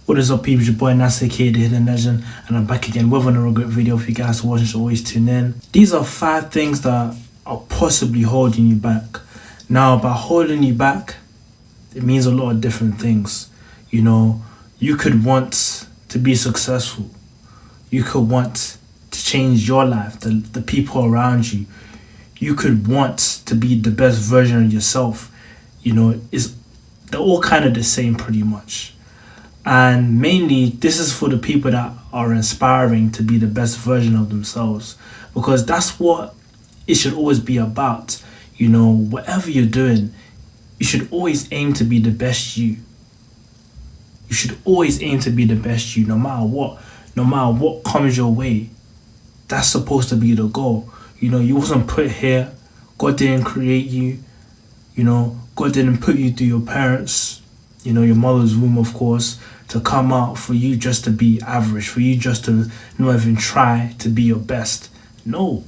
What is up, people? It's your boy NATZ, aka the Hidden Legend, and I'm back again with another great video for you guys to watch and always tune in. These are 5 things that are possibly holding you back. Now, by holding you back, it means a lot of different things. You know, you could want to be successful. You could want to change your life, the people around you. You could want to be the best version of yourself. You know, they're all kind of the same pretty much. And mainly, this is for the people that are inspiring to be the best version of themselves, because that's what it should always be about. You know, whatever you're doing, you should always aim to be the best you. You should always aim to be the best you, no matter what comes your way. That's supposed to be the goal. You know, you wasn't put here. God didn't create you. You know, God didn't put you through your parents, you know, your mother's womb, of course, to come out for you just to be average, for you just to not even try to be your best. No.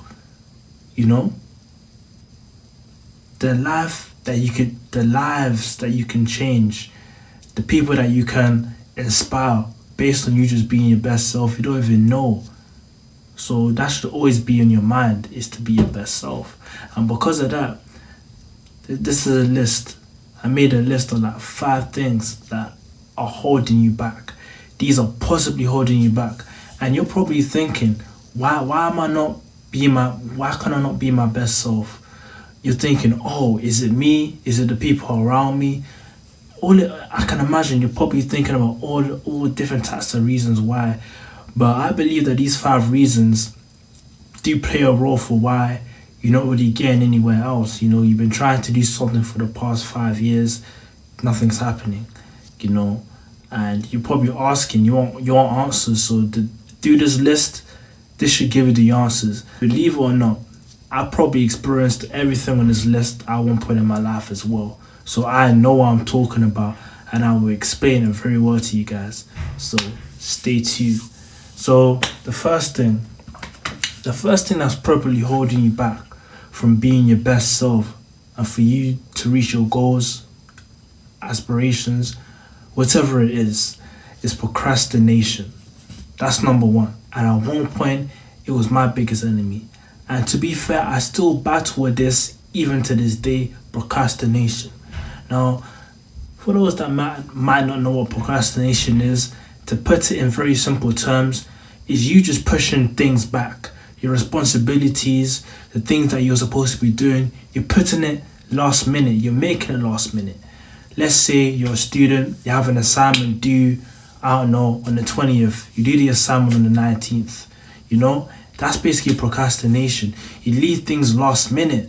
You know, the lives that you can change, the people that you can inspire based on you just being your best self, you don't even know. So that should always be in your mind, is to be your best self. And because of that, this is a list. I made a list of like 5 things that are holding you back. These are possibly holding you back. And you're probably thinking, why can I not be my best self? You're thinking, oh, is it me? Is it the people around me? I can imagine you're probably thinking about all different types of reasons why. But I believe that these 5 reasons do play a role for why you're not really getting anywhere else. You know, you've been trying to do something for the past 5 years, nothing's happening, you know, and you're probably asking, you want answers. So to do this list, this should give you the answers. Believe it or not, I probably experienced everything on this list at one point in my life as well. So I know what I'm talking about, and I will explain it very well to you guys. So stay tuned. So the first thing that's probably holding you back from being your best self and for you to reach your goals, aspirations, whatever it is procrastination. That's number 1. And at one point, it was my biggest enemy. And to be fair, I still battle with this even to this day, procrastination. Now, for those that might not know what procrastination is, to put it in very simple terms, is you just pushing things back. Your responsibilities, the things that you're supposed to be doing, you're putting it last minute. You're making it last minute. Let's say you're a student, you have an assignment due, I don't know, on the 20th. You do the assignment on the 19th. You know, that's basically procrastination. You leave things last minute.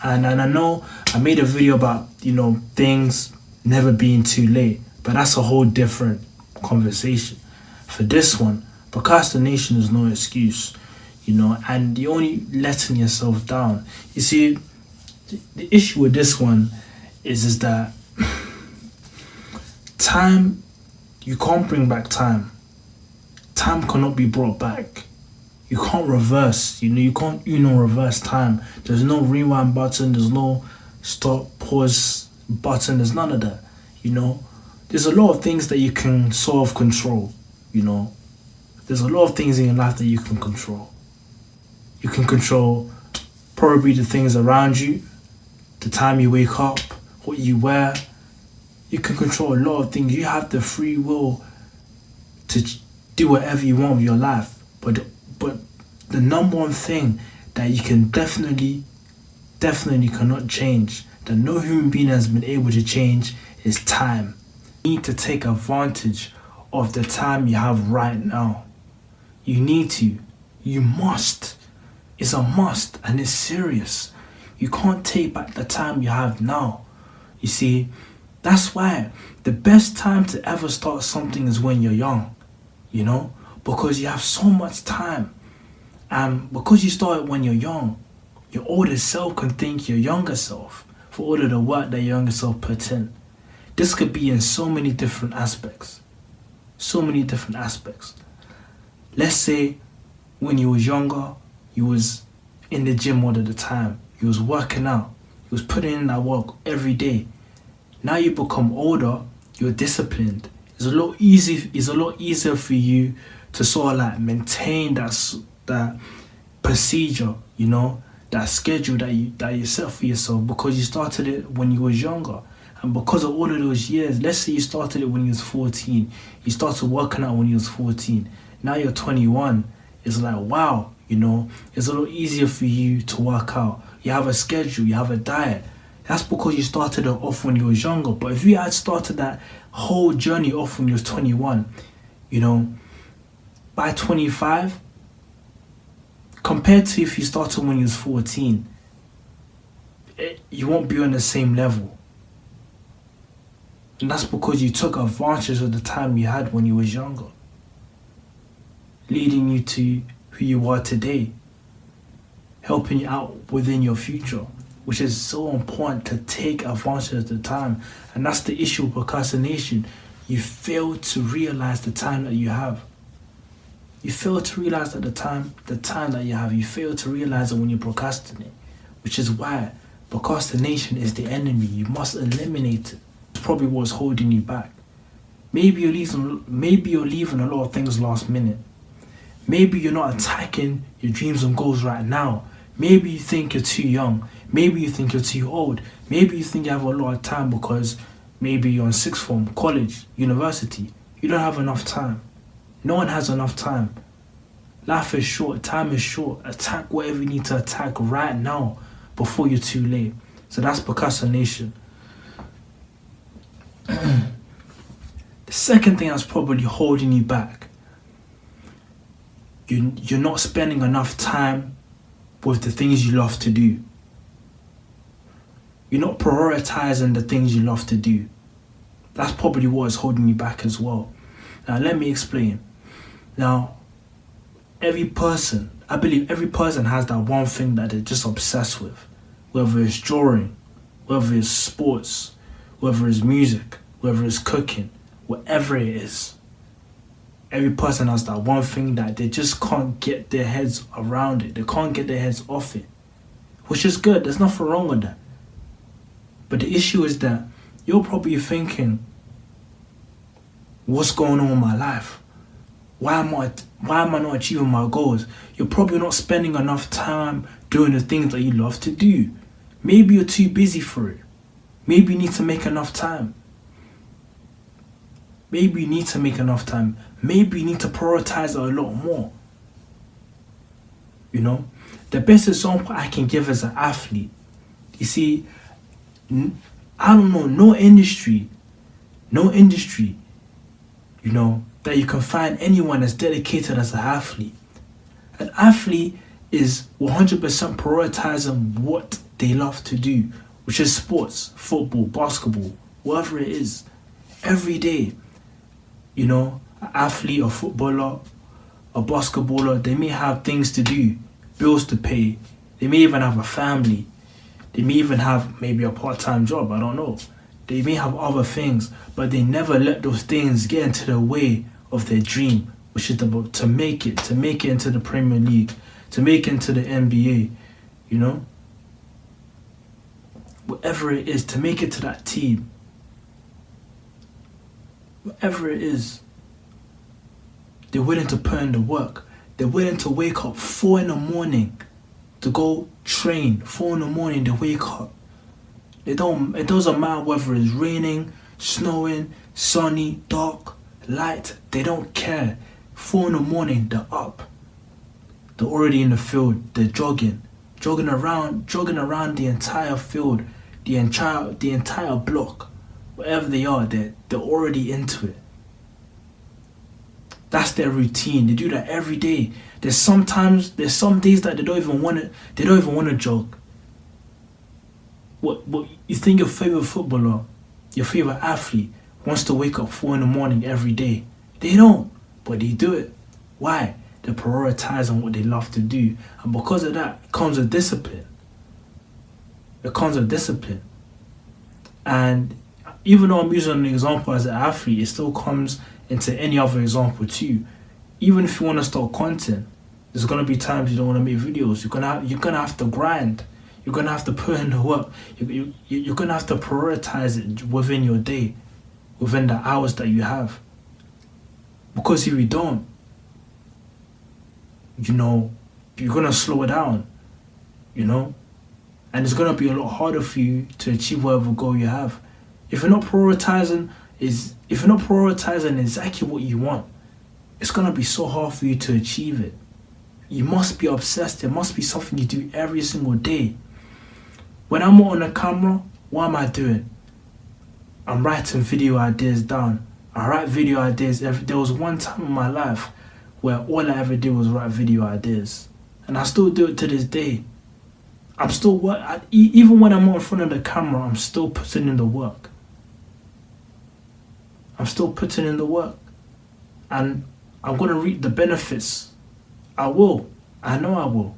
And I know I made a video about, you know, things never being too late, but that's a whole different conversation. For this one, procrastination is no excuse, you know, and you're only letting yourself down. You see, the issue with this one is that time, you can't bring back time. Time cannot be brought back. You can't reverse, you know, you can't reverse time. There's no rewind button, there's no stop, pause button, there's none of that, you know. There's a lot of things that you can sort of control, you know. There's a lot of things in your life that you can control. You can control probably the things around you, the time you wake up, what you wear. You can control a lot of things. You have the free will to do whatever you want with your life. But the number one thing that you can definitely cannot change, that no human being has been able to change, is time. You need to take advantage of the time you have right now. You need to. You must. It's a must, and it's serious. You can't take back the time you have now. You see, that's why the best time to ever start something is when you're young, you know, because you have so much time. And because you started when you're young, your older self can thank your younger self for all of the work that your younger self put in. This could be in so many different aspects. So many different aspects. Let's say when you was younger, you was in the gym all of the time. You was working out. You was putting in that work every day. Now you become older, you're disciplined. It's a lot easier for you to sort of like maintain that procedure, that schedule that you set for yourself, because you started it when you was younger. And because of all of those years, let's say you started it when you was 14, you started working out when you was 14, now you're 21, it's like, wow, it's a lot easier for you to work out. You have a schedule, you have a diet. That's because you started it off when you was younger. But if you had started that whole journey off when you was 21, by 25, compared to if you started when you was 14, you won't be on the same level. And that's because you took advantage of the time you had when you was younger, leading you to who you are today, helping you out within your future, which is so important, to take advantage of the time. And that's the issue with procrastination. You fail to realize the time that you have. You fail to realize that the time that you have, you fail to realize it when you procrastinate, which is why procrastination is the enemy. You must eliminate it. It's probably what's holding you back. Maybe you're leaving a lot of things last minute. Maybe you're not attacking your dreams and goals right now. Maybe you think you're too young. Maybe you think you're too old. Maybe you think you have a lot of time because maybe you're in sixth form, college, university. You don't have enough time. No one has enough time. Life is short. Time is short. Attack whatever you need to attack right now before you're too late. So that's procrastination. The second thing that's probably holding you back, you're not spending enough time with the things you love to do. You're not prioritizing the things you love to do. That's probably what is holding you back as well. Now, let me explain. Now, I believe every person has that one thing that they're just obsessed with. Whether it's drawing, whether it's sports, whether it's music, whether it's cooking, whatever it is. Every person has that one thing that they just can't get their heads around it. They can't get their heads off it. Which is good. There's nothing wrong with that. But the issue is that you're probably thinking, what's going on with my life? Why am I not achieving my goals? You're probably not spending enough time doing the things that you love to do. Maybe you're too busy for it. Maybe you need to make enough time. Maybe you need to prioritize it a lot more. The best example I can give as an athlete, you see, I don't know, no industry, that you can find anyone as dedicated as an athlete. An athlete is 100% prioritizing what they love to do, which is sports, football, basketball, whatever it is, every day. An athlete, a footballer, a basketballer, they may have things to do, bills to pay. They may even have a family. They may even have maybe a part-time job, I don't know. They may have other things, but they never let those things get into the way of their dream, which is to make it into the Premier League, to make it into the NBA, Whatever it is, to make it to that team. Whatever it is, they're willing to put in the work. They're willing to wake up 4 a.m. to go train. 4 a.m. they wake up. It doesn't matter whether it's raining, snowing, sunny, dark, light. They don't care. 4 a.m. they're up. They're already in the field. They're jogging around the entire field, the entire block. Wherever they are, they're already into it. That's their routine. They do that every day. There's some days that they don't even want to jog. What you think your favorite footballer, your favorite athlete wants to wake up 4 a.m. every day? They don't, but they do it. Why? They're prioritizing what they love to do, and because of that, it comes with discipline. And even though I'm using an example as an athlete, it still comes into any other example too. Even if you want to start content, there's gonna be times you don't want to make videos. You're gonna have to grind. You're gonna have to put in the work. You're gonna have to prioritize it within your day, within the hours that you have. Because if you don't, you know, you're gonna slow down, you know, and it's gonna be a lot harder for you to achieve whatever goal you have. If you're not prioritizing exactly what you want, it's gonna be so hard for you to achieve it. You must be obsessed. There must be something you do every single day. When I'm on the camera, what am I doing? I'm writing video ideas down. I write video ideas there was one time in my life where all I ever did was write video ideas. And I still do it to this day. I'm still even when I'm not in front of the camera, I'm still putting in the work. I'm still putting in the work. And I'm gonna reap the benefits. I will. I know I will.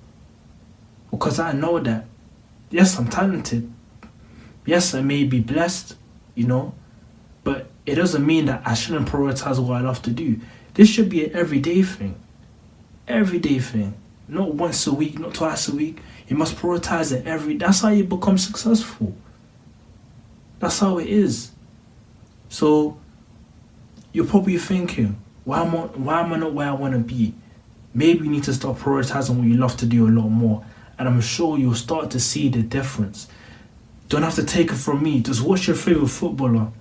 Because I know that, yes, I'm talented. Yes, I may be blessed, you know, but it doesn't mean that I shouldn't prioritize what I love to do. This should be an everyday thing. Everyday thing. Not once a week, not twice a week. You must prioritize it that's how you become successful. That's how it is. So you're probably thinking, why am I not where I want to be? Maybe you need to start prioritizing what you love to do a lot more. And I'm sure you'll start to see the difference. Don't have to take it from me. Just watch your favorite footballer.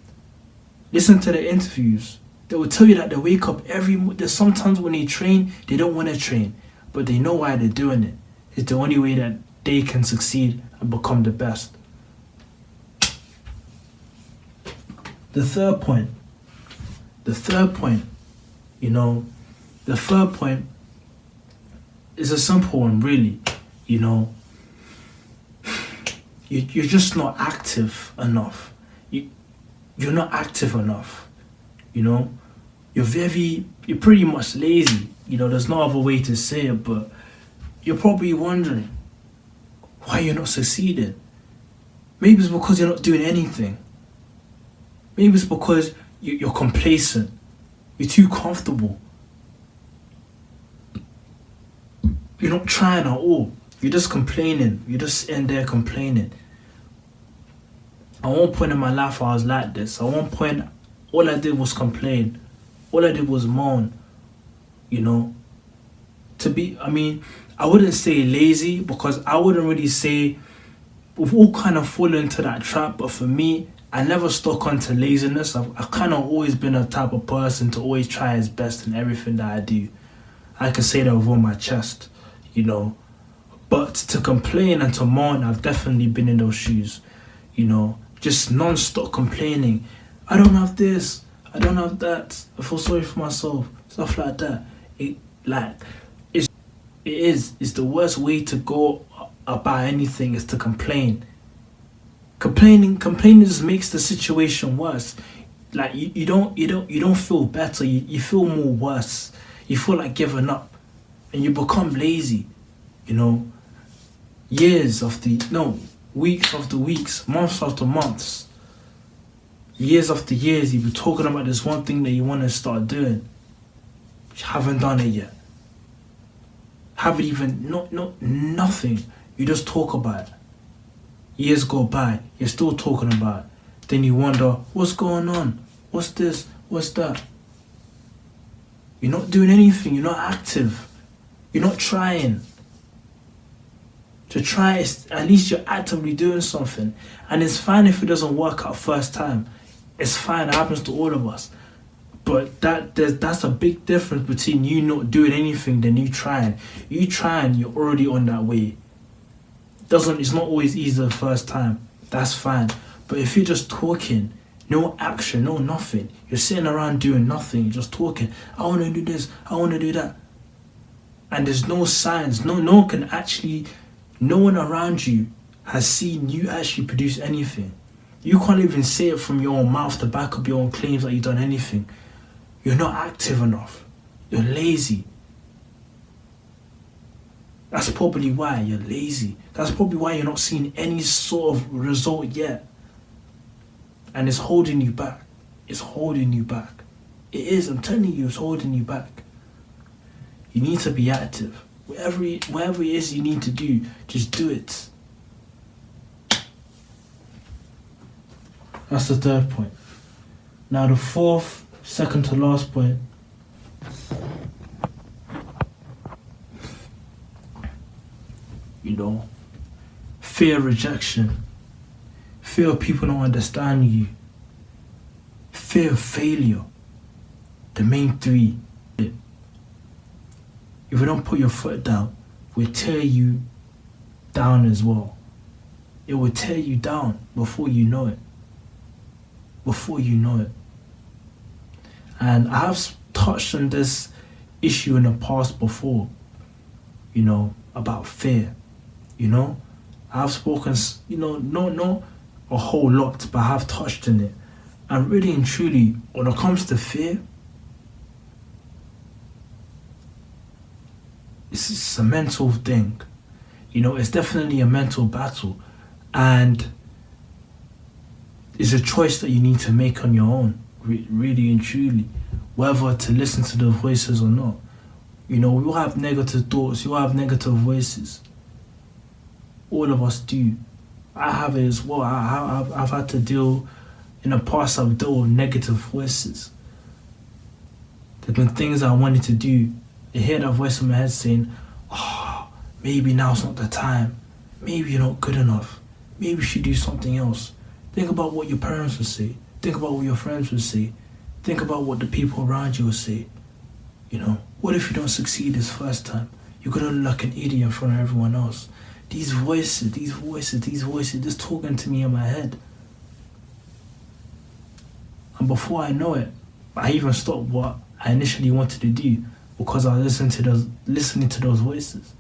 Listen to the interviews. They will tell you that they wake up there's sometimes when they train, they don't want to train. But they know why they're doing it. It's the only way that they can succeed and become the best. The third point, you know, the third point is a simple one, really. You know, you're just not active enough. You're not active enough. You know, you're pretty much lazy. You know, there's no other way to say it, but you're probably wondering why you're not succeeding. Maybe it's because you're not doing anything. Maybe it's because you're complacent. You're too comfortable. You're not trying at all. You're just complaining. You're just in there complaining. At one point in my life, I was like this. At one point, all I did was complain. All I did was moan. You know? I wouldn't say lazy, because I wouldn't really say we've all kind of fallen into that trap. But for me, I never stuck onto laziness. I've kind of always been a type of person to always try his best in everything that I do. I can say that with all my chest, you know. But to complain and to moan, I've definitely been in those shoes, you know. Just non-stop complaining. I don't have this. I don't have that. I feel sorry for myself. Stuff like that. It's the worst way to go about anything, is to complain. Complaining just makes the situation worse. Like you don't feel better. You feel more worse. You feel like giving up, and you become lazy. You know, weeks after weeks, months after months, years after years, you've been talking about this one thing that you want to start doing. You haven't done it yet. Haven't even, nothing. You just talk about it. Years go by, you're still talking about it. Then you wonder, what's going on? What's this? What's that? You're not doing anything. You're not active. You're not trying. To try, at least you're actively doing something. And it's fine if it doesn't work out first time. It's fine. It happens to all of us. But that's a big difference between you not doing anything than you trying. You trying, you're already on that way. It's not always easy the first time. That's fine. But if you're just talking, no action, no nothing, you're sitting around doing nothing, you're just talking, I want to do this, I want to do that. And there's no signs, no one around you has seen you actually produce anything. You can't even say it from your own mouth to back up your own claims that you've done anything. You're not active enough. You're lazy. That's probably why you're lazy. That's probably why you're not seeing any sort of result yet. And it's holding you back. It's holding you back. It is, I'm telling you, it's holding you back. You need to be active. Whatever it is you need to do, just do it. That's the third point. Now the fourth, second to last point, you know, fear of rejection, fear of people not understanding you, fear of failure. The main three. If you don't put your foot down, it will tear you down as well. It will tear you down before you know it. Before you know it. And I have touched on this issue in the past before, you know, about fear. You know, I've spoken, you know, not a whole lot, but I have touched on it. And really and truly, when it comes to fear, it's a mental thing. You know, it's definitely a mental battle. And it's a choice that you need to make on your own, really and truly, whether to listen to the voices or not. You know, we all have negative thoughts, you all have negative voices. All of us do. I have it as well. I've had to deal, in the past I've dealt with negative voices. There've been things I wanted to do. I hear that voice in my head saying, oh, maybe now's not the time. Maybe you're not good enough. Maybe you should do something else. Think about what your parents would say. Think about what your friends would say. Think about what the people around you would say. You know, what if you don't succeed this first time? You're gonna look like an idiot in front of everyone else. These voices, just talking to me in my head. And before I know it, I even stopped what I initially wanted to do because I was listening to those voices.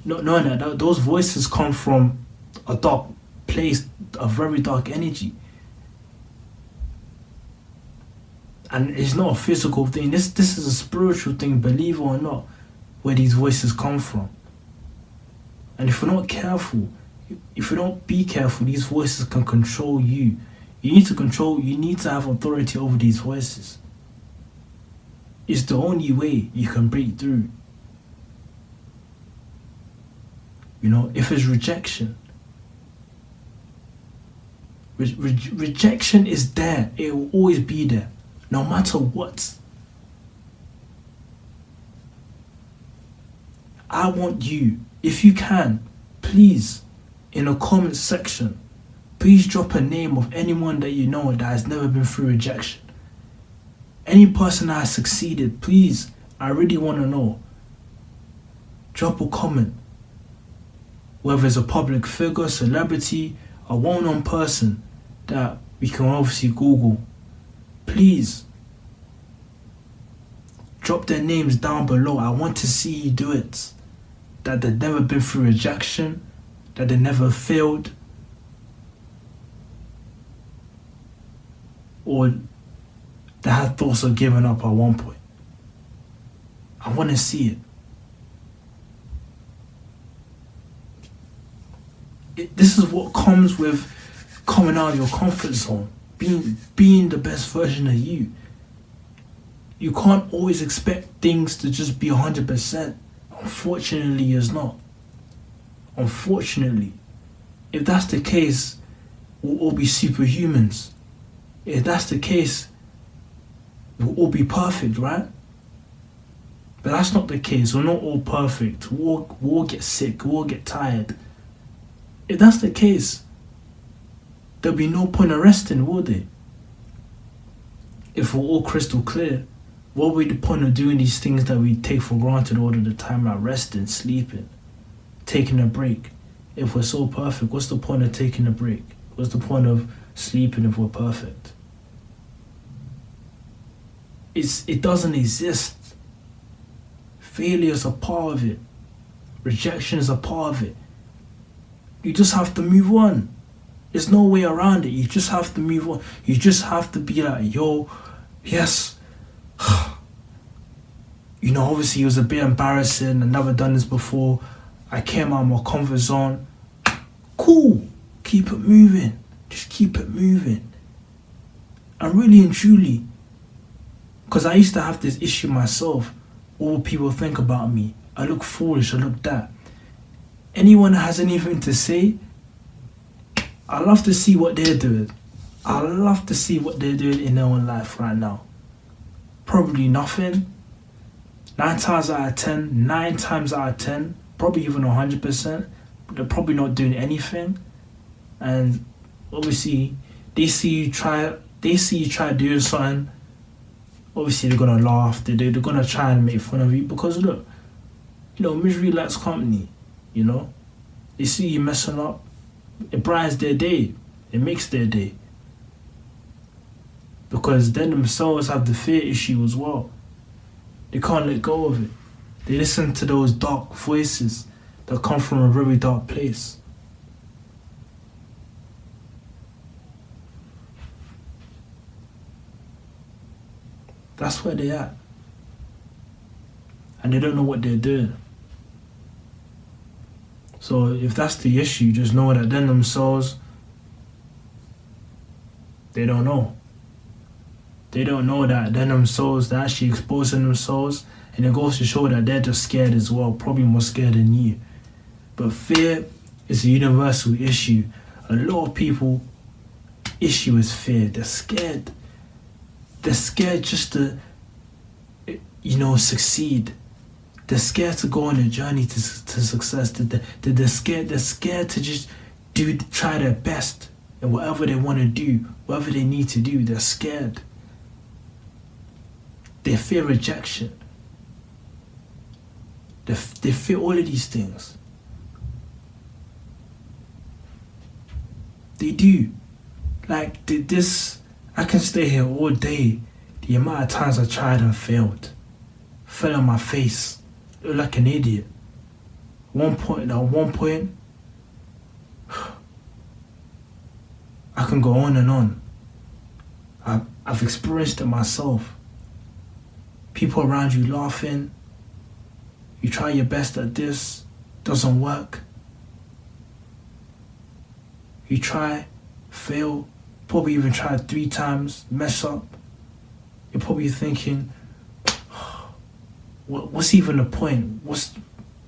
Not knowing that those voices come from a dark place, a very dark energy. And it's not a physical thing. This is a spiritual thing, believe it or not, where these voices come from. And if we're not careful, if we don't be careful, these voices can control you. You need to have authority over these voices. It's the only way you can break through. You know, if it's rejection, rejection is there. It will always be there, no matter what. I want you, if you can, please, in the comment section, please drop a name of anyone that you know that has never been through rejection. Any person that has succeeded, please, I really want to know. Drop a comment. Whether it's a public figure, celebrity, a well-known person that we can obviously Google. Please, drop their names down below. I want to see you do it. That they've never been through rejection, that they never failed, or they had thoughts of giving up at one point. I want to see it. This is what comes with coming out of your comfort zone, being the best version of you. You can't always expect things to just be 100%. Unfortunately, it's not. Unfortunately. If that's the case, we'll all be superhumans. If that's the case, we'll all be perfect, right? But that's not the case. We're not all perfect. We'll all get sick. We'll all get tired. If that's the case, there'll be no point of resting, will there? If we're all crystal clear, what would be the point of doing these things that we take for granted all of the time, like resting, sleeping, taking a break? If we're so perfect, what's the point of taking a break? What's the point of sleeping if we're perfect? It doesn't exist. Failure is a part of it. Rejection is a part of it. You just have to move on. There's no way around it. You just have to move on. You just have to be like, yo, yes. You know, obviously it was a bit embarrassing. I've never done this before. I came out of my comfort zone. Cool. Keep it moving. Just keep it moving. And really and truly, because I used to have this issue myself. What will people think about me? I look foolish. I look that. Anyone that has anything to say, I love to see what they're doing. I love to see what they're doing in their own life right now. Probably nothing. 9 times out of 10, probably even 100%, but they're probably not doing anything. And obviously, they see you try doing something. Obviously, they're gonna laugh. They're gonna try and make fun of you because look, misery likes company. They see you messing up. It brightens their day. It makes their day. Because they themselves have the fear issue as well. They can't let go of it. They listen to those dark voices that come from a very dark place. That's where they're at. And they don't know what they're doing. So if that's the issue, just know that them themselves, they don't know. They don't know that them themselves, they're actually exposing themselves, and it goes to show that they're just scared as well, probably more scared than you. But fear is a universal issue. A lot of people issue is fear. They're scared. They're scared just to, succeed. They're scared to go on a journey to success. They're scared to just try their best in whatever they want to do, whatever they need to do. They're scared. They fear rejection. They fear all of these things. They do. Like this, I can stay here all day. The amount of times I tried and failed. Fell on my face. Looked like an idiot. At one point, I can go on and on. I've experienced it myself. People around you laughing. You try your best at this, doesn't work. You try, fail, probably even try 3 times, mess up. You're probably thinking, what's even the point? What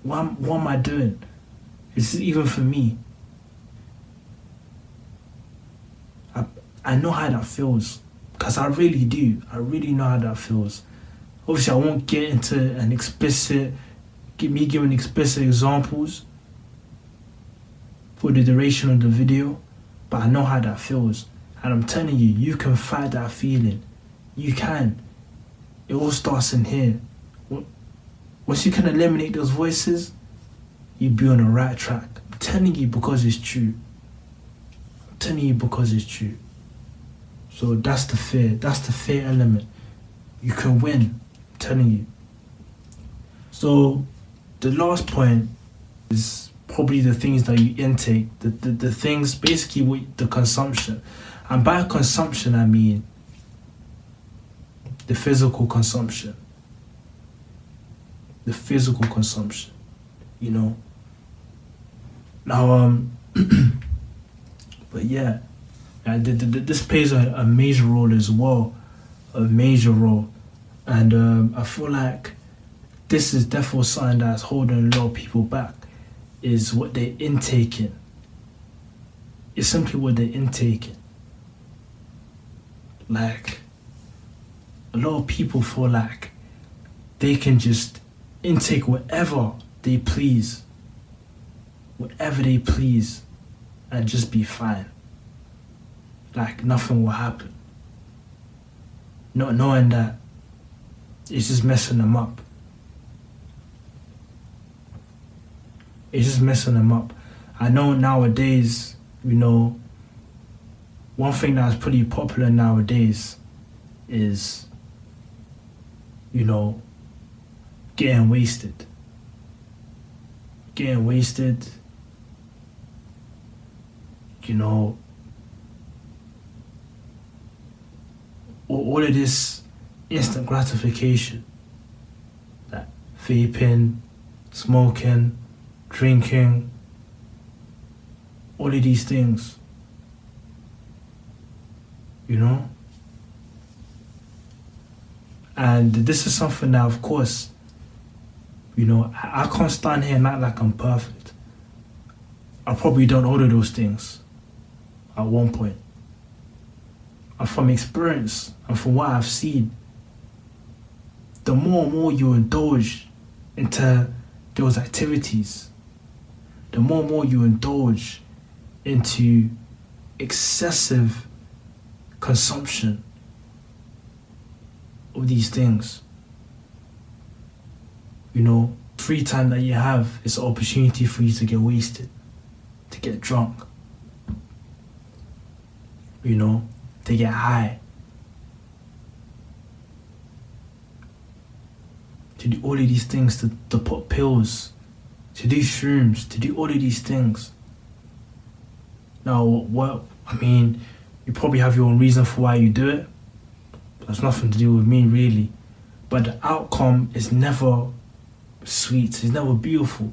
am I doing? Is this even for me? I know how that feels, because I really do. I really know how that feels. Obviously, I won't get into giving explicit examples for the duration of the video, but I know how that feels. And I'm telling you, you can fight that feeling. You can. It all starts in here. Once you can eliminate those voices, you'll be on the right track. I'm telling you because it's true. I'm telling you because it's true. So that's the fear. That's the fear element. You can win. I'm telling you. So the last point is probably the things that you intake. The things, basically with the consumption. And by consumption, I mean the physical consumption. The physical consumption. Now, but yeah, this plays a major role as well. A major role. And I feel like this is definitely something that's holding a lot of people back, is what they're intaking. It's simply what they're intaking. Like, a lot of people feel like they can just intake whatever they please. Whatever they please. And just be fine. Like, nothing will happen. Not knowing that it's just messing them up. It's just messing them up. I know nowadays, one thing that's pretty popular nowadays is, getting wasted. Getting wasted, all of this instant gratification. Like vaping, smoking, drinking, all of these things, And this is something that, of course, I can't stand here and act like I'm perfect. I probably done all of those things at one point. And from experience and from what I've seen, the more and more you indulge into those activities, the more and more you indulge into excessive consumption of these things. You know, free time that you have is an opportunity for you to get wasted, to get drunk, you know, to get high, to do all of these things, to put pills, to do shrooms, to do all of these things. Now, you probably have your own reason for why you do it. That's nothing to do with me, really. But the outcome is never sweet, it's never beautiful.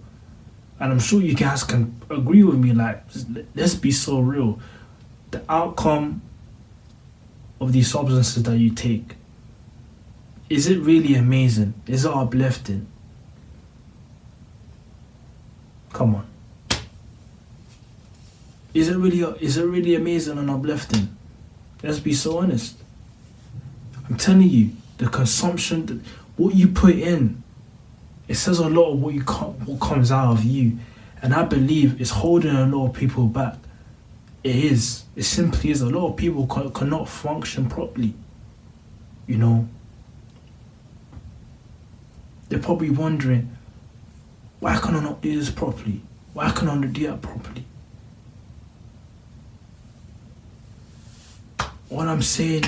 And I'm sure you guys can agree with me, like, let's be so real. The outcome of these substances that you take, is it really amazing? Is it uplifting? Come on. Is it really amazing and uplifting? Let's be so honest. I'm telling you, the consumption, what you put in, it says a lot of what comes out of you. And I believe it's holding a lot of people back. It is. It simply is. A lot of people cannot function properly. You know? They're probably wondering, why can I not do this properly? Why can I not do that properly? What I'm saying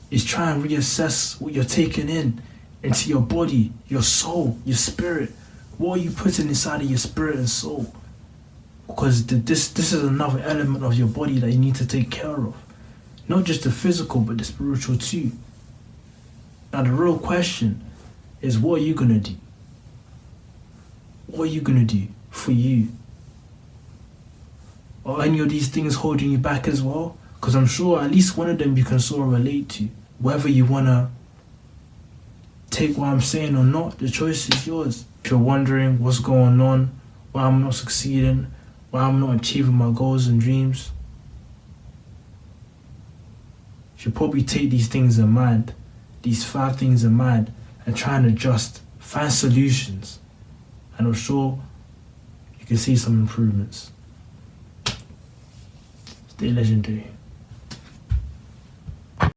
is try and reassess what you're taking into your body, your soul, your spirit. What are you putting inside of your spirit and soul? Because this is another element of your body that you need to take care of. Not just the physical, but the spiritual too. Now the real question is, what are you going to do? What are you going to do for you? Are any of these things holding you back as well? Because I'm sure at least one of them you can sort of relate to. Whether you want to take what I'm saying or not, the choice is yours. If you're wondering what's going on, why I'm not succeeding, why I'm not achieving my goals and dreams, you should probably take these things in mind, these 5 things in mind, and try and adjust, find solutions. And I'm sure you can see some improvements. Stay legendary.